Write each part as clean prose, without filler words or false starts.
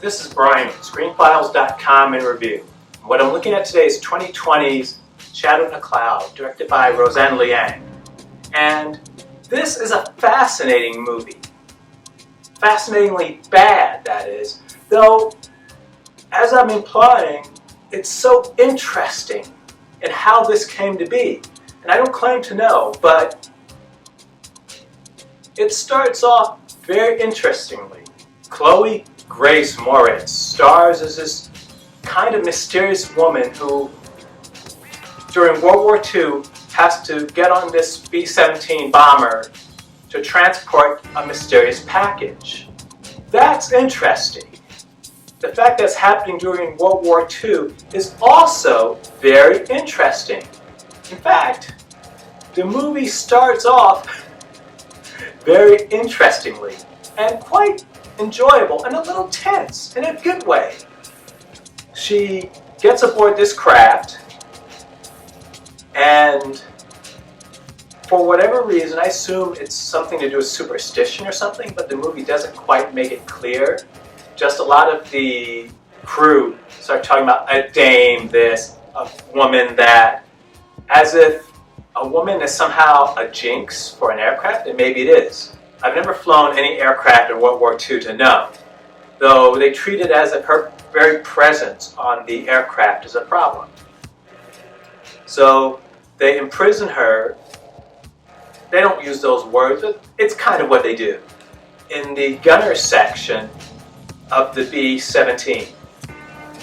This is Brian, ScreenFiles.com in review. What I'm looking at today is 2020's Shadow in a Cloud, directed by Roseanne Liang. And this is a fascinating movie. Fascinatingly bad, that is. Though, as I'm implying, it's so interesting in how this came to be. And I don't claim to know, but it starts off very interestingly. Chloe Grace Moretz stars as this kind of mysterious woman who, during World War II, has to get on this B-17 bomber to transport a mysterious package. That's interesting. The fact that it's happening during World War II is also very interesting. In fact, the movie starts off very interestingly and quite enjoyable and a little tense in a good way. She gets aboard this craft, and for whatever reason, I assume it's something to do with superstition or something, but the movie doesn't quite make it clear. Just a lot of the crew start talking about a dame this, a woman that, as if a woman is somehow a jinx for an aircraft, and maybe it is. I've never flown any aircraft in World War II to know, though they treat it as if her very presence on the aircraft is a problem. So they imprison her. They don't use those words, but it's kind of what they do. In the gunner section of the B-17.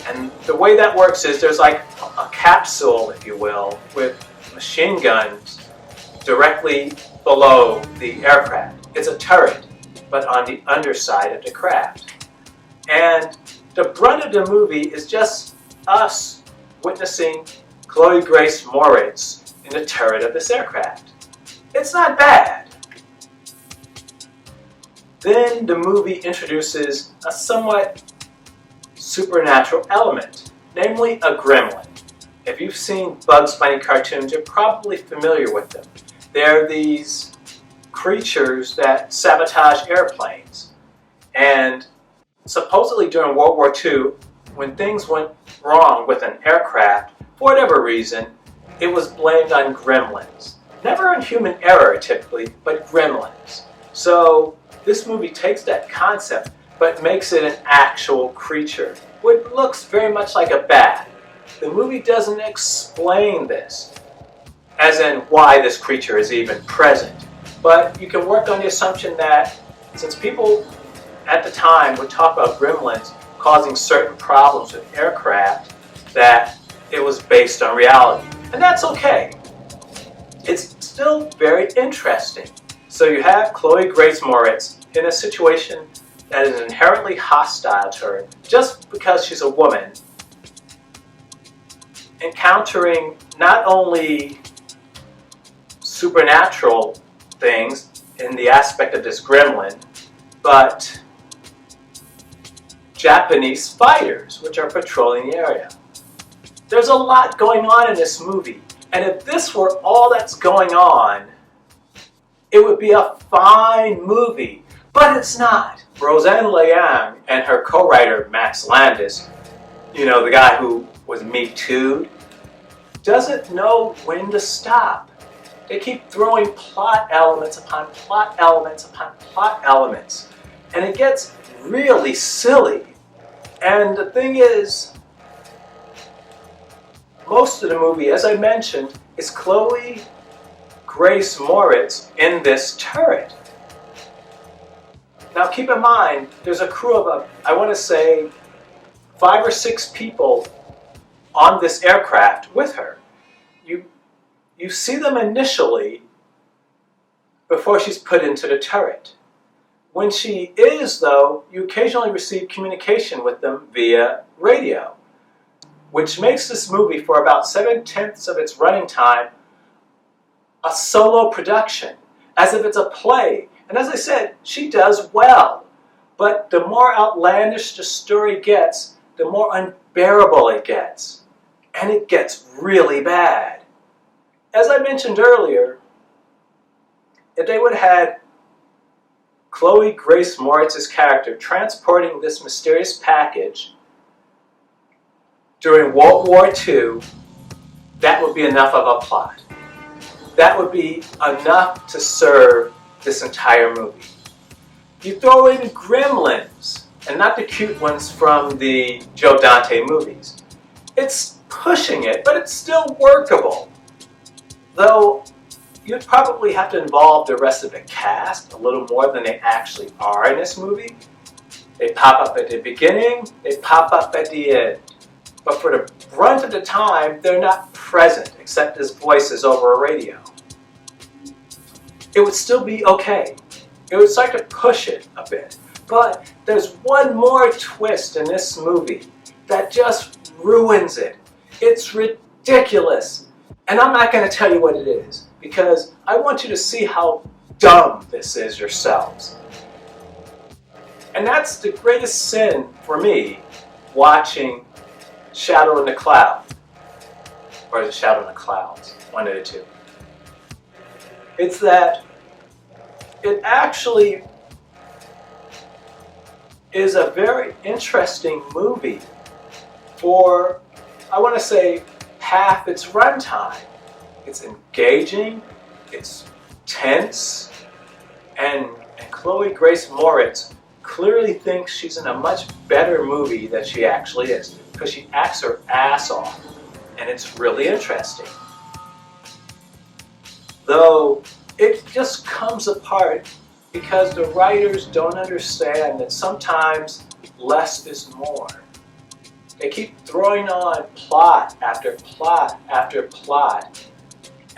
And the way that works is there's like a capsule, if you will, with machine guns directly below the aircraft. It's a turret, but on the underside of the craft. And the brunt of the movie is just us witnessing Chloe Grace Moretz in the turret of this aircraft. It's not bad. Then the movie introduces a somewhat supernatural element, namely a gremlin. If you've seen Bugs Bunny cartoons, you're probably familiar with them. They're these creatures that sabotage airplanes. And supposedly during World War II, when things went wrong with an aircraft, for whatever reason, it was blamed on gremlins. Never on human error, typically, but gremlins. So this movie takes that concept, but makes it an actual creature, which looks very much like a bat. The movie doesn't explain this, as in why this creature is even present. But you can work on the assumption that since people at the time would talk about gremlins causing certain problems with aircraft, that it was based on reality. And that's okay. It's still very interesting. So you have Chloe Grace Moretz in a situation that is inherently hostile to her just because she's a woman, encountering not only supernatural things in the aspect of this gremlin, but Japanese fighters which are patrolling the area. There's a lot going on in this movie, and if this were all that's going on, it would be a fine movie, but it's not. Roseanne Liang and her co-writer Max Landis, you know, the guy who was Me Too'd, doesn't know when to stop. They keep throwing plot elements upon plot elements upon plot elements, and it gets really silly. And the thing is, most of the movie, as I mentioned, is Chloe Grace Moretz in this turret. Now keep in mind, there's a crew of, I want to say, 5 or 6 people on this aircraft with her. You see them initially before she's put into the turret. When she is, though, you occasionally receive communication with them via radio, which makes this movie, for about 7/10 of its running time, a solo production, as if it's a play. And as I said, she does well. But the more outlandish the story gets, the more unbearable it gets. And it gets really bad. As I mentioned earlier, if they would have had Chloe Grace Moritz's character transporting this mysterious package during World War II, that would be enough of a plot. That would be enough to serve this entire movie. You throw in gremlins, and not the cute ones from the Joe Dante movies. It's pushing it, but it's still workable. Though, you'd probably have to involve the rest of the cast a little more than they actually are in this movie. They pop up at the beginning, they pop up at the end. But for the brunt of the time, they're not present except as voices over a radio. It would still be okay. It would start to push it a bit. But there's one more twist in this movie that just ruins it. It's ridiculous. And I'm not going to tell you what it is, because I want you to see how dumb this is yourselves. And that's the greatest sin for me watching Shadow in the Cloud. Or is it Shadow in the Clouds? One of the two. It's that it actually is a very interesting movie for, I want to say, half its runtime. It's engaging, it's tense, and Chloe Grace Moritz clearly thinks she's in a much better movie than she actually is, because she acts her ass off, and it's really interesting. Though it just comes apart because the writers don't understand that sometimes less is more. They keep throwing on plot after plot after plot,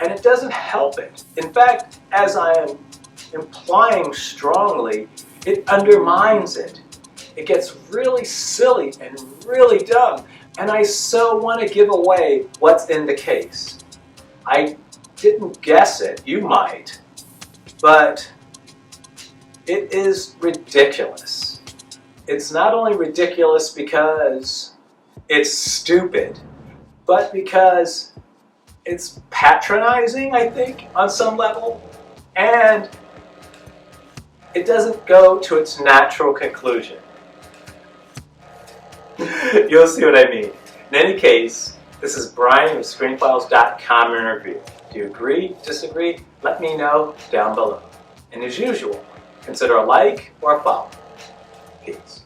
and it doesn't help it. In fact, as I am implying strongly, it undermines it. It gets really silly and really dumb, and I so want to give away what's in the case. I didn't guess it, you might, but it is ridiculous. It's not only ridiculous because it's stupid, but because it's patronizing, I think, on some level, and it doesn't go to its natural conclusion. You'll see what I mean. In any case, this is Brian with ScreenFiles.com in review. Do you agree, disagree? Let me know down below. And as usual, consider a like or a follow. Peace.